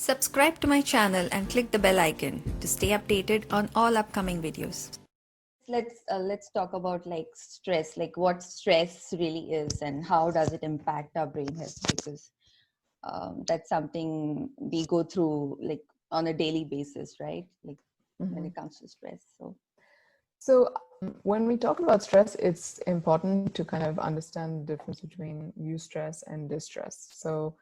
Subscribe to my channel and click the bell icon to stay updated on all upcoming videos. Let's talk about like stress, like what stress really is and how does it impact our brain health, because that's something we go through like on a daily basis, right? Like when it comes to stress. So when we talk about stress, it's important to kind of understand the difference between eustress and distress. So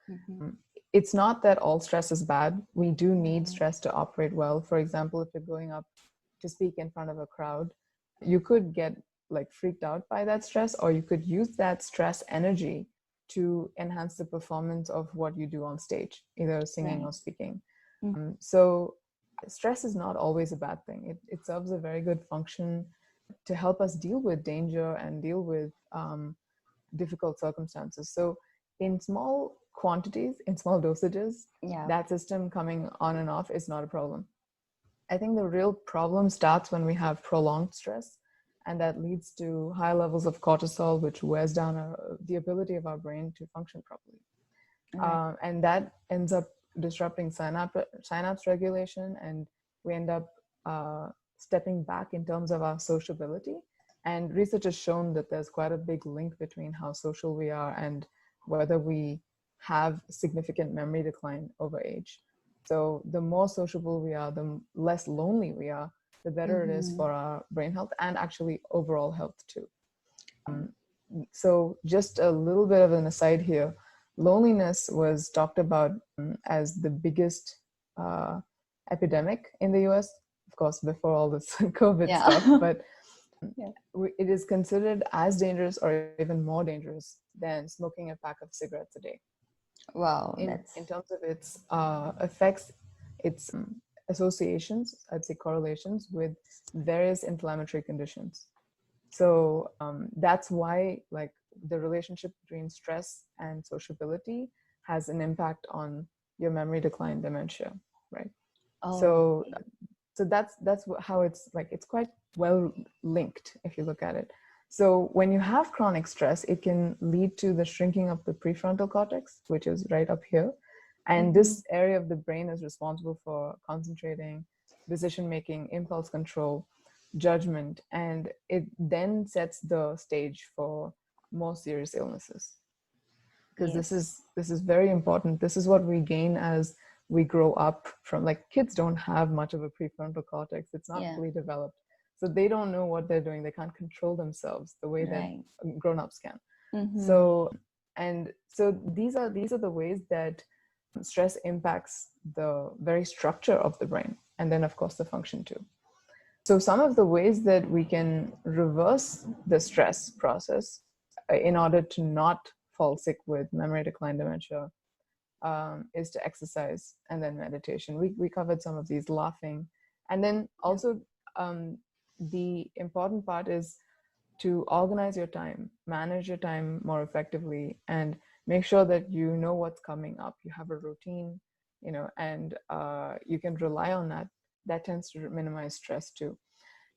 it's not that all stress is bad. We do need stress to operate well. For example, if you're going up to speak in front of a crowd, you could get like freaked out by that stress, or you could use that stress energy to enhance the performance of what you do on stage, either singing or speaking. So stress is not always a bad thing. It serves a very good function to help us deal with danger and deal with difficult circumstances. So in small quantities, in small dosages, that system coming on and off is not a problem. I think the real problem starts when we have prolonged stress, and that leads to high levels of cortisol, which wears down the ability of our brain to function properly. And that ends up disrupting synapse regulation, and we end up stepping back in terms of our sociability. And research has shown that there's quite a big link between how social we are and whether we have significant memory decline over age. So the more sociable we are, the less lonely we are, the better it is for our brain health and actually overall health too. So just a little bit of an aside here, loneliness was talked about as the biggest epidemic in the US, of course, before all this COVID stuff, but it is considered as dangerous or even more dangerous than smoking a pack of cigarettes a day. Wow. In terms of its effects, its associations, I'd say correlations with various inflammatory conditions. So that's why like the relationship between stress and sociability has an impact on your memory decline, dementia, right? So that's how it's like, it's quite well linked if you look at it. So when you have chronic stress, it can lead to the shrinking of the prefrontal cortex, which is right up here. And this area of the brain is responsible for concentrating, decision making, impulse control, judgment, and it then sets the stage for more serious illnesses. Because this is very important. This is what we gain as we grow up. From like, kids don't have much of a prefrontal cortex. It's not fully developed. So they don't know what they're doing. They can't control themselves the way that grown-ups can. So these are the ways that stress impacts the very structure of the brain, and then of course the function too. So some of the ways that we can reverse the stress process in order to not fall sick with memory decline, dementia, is to exercise and then meditation. We covered some of these, laughing, and then also the important part is to organize your time, manage your time more effectively, and make sure that you know what's coming up. You have a routine, and you can rely on that. That tends to minimize stress too.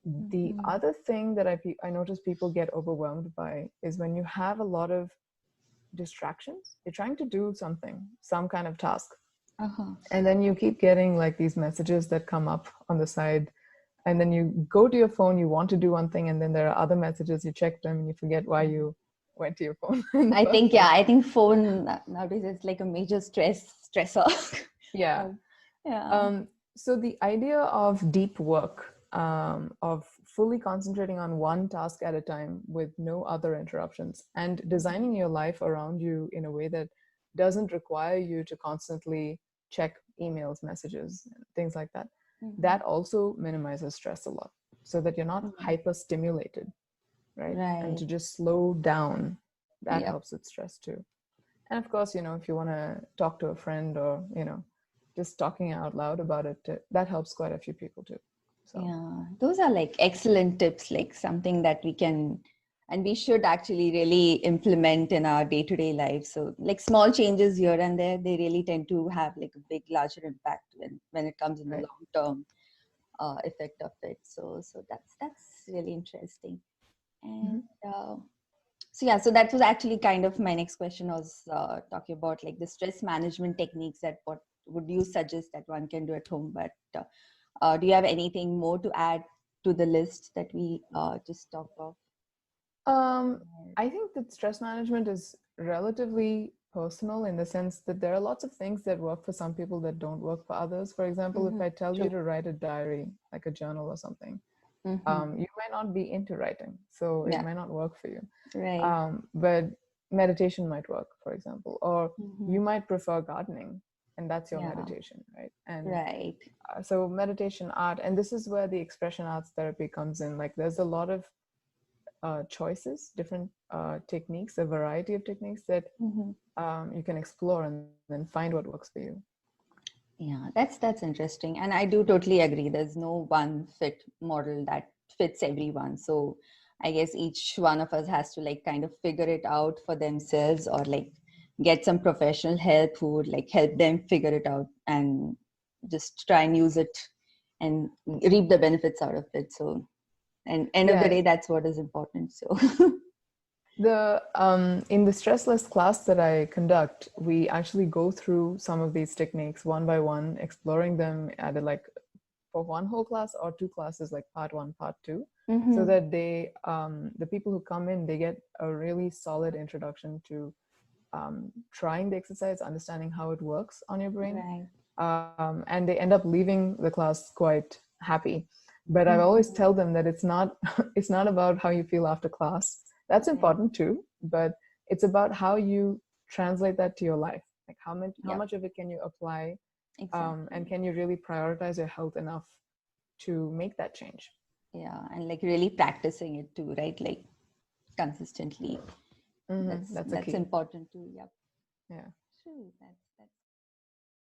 The other thing that I notice people get overwhelmed by is when you have a lot of distractions. You're trying to do something, some kind of task, and then you keep getting like these messages that come up on the side. And then you go to your phone, you want to do one thing, and then there are other messages, you check them and you forget why you went to your phone. I think phone nowadays is like a major stressor. So the idea of deep work, of fully concentrating on one task at a time with no other interruptions, and designing your life around you in a way that doesn't require you to constantly check emails, messages, things like that. That also minimizes stress a lot, so that you're not hyper stimulated, right? And to just slow down, that helps with stress too. And of course, if you want to talk to a friend, or just talking out loud about it, that helps quite a few people too. So those are like excellent tips, like something that we can and we should actually really implement in our day-to-day life. So like small changes here and there, they really tend to have like a big, larger impact when it comes in the long-term effect of it. So that's really interesting. And so that was actually kind of my next question. I was talking about like the stress management techniques that would you suggest that one can do at home? But do you have anything more to add to the list that we just talked of? I think that stress management is relatively personal in the sense that there are lots of things that work for some people that don't work for others. For example, if I tell you to write a diary, like a journal or something, you might not be into writing, so it might not work for you. Right. But meditation might work, for example, or you might prefer gardening, and that's your meditation, right? And Right. so meditation, art, and this is where the expression arts therapy comes in. Like there's a lot of choices, different techniques, a variety of techniques that you can explore and then find what works for you. Yeah, that's interesting. And I do totally agree. There's no one fit model that fits everyone. So I guess each one of us has to like kind of figure it out for themselves, or like get some professional help who would like help them figure it out and just try and use it and reap the benefits out of it. So, and end of the day, that's what is important. So in the stressless class that I conduct, we actually go through some of these techniques one by one, exploring them at like for one whole class or two classes, like part one, part two, so that they the people who come in, they get a really solid introduction to trying the exercise, understanding how it works on your brain, and they end up leaving the class quite happy. But I always tell them that it's not it's not about how you feel after class. That's important too, but it's about how you translate that to your life. Like how much of it can you apply, and can you really prioritize your health enough to make that change? Yeah, and like really practicing it too, right? Like consistently. That's That's important too. Yep. Yeah. True. That's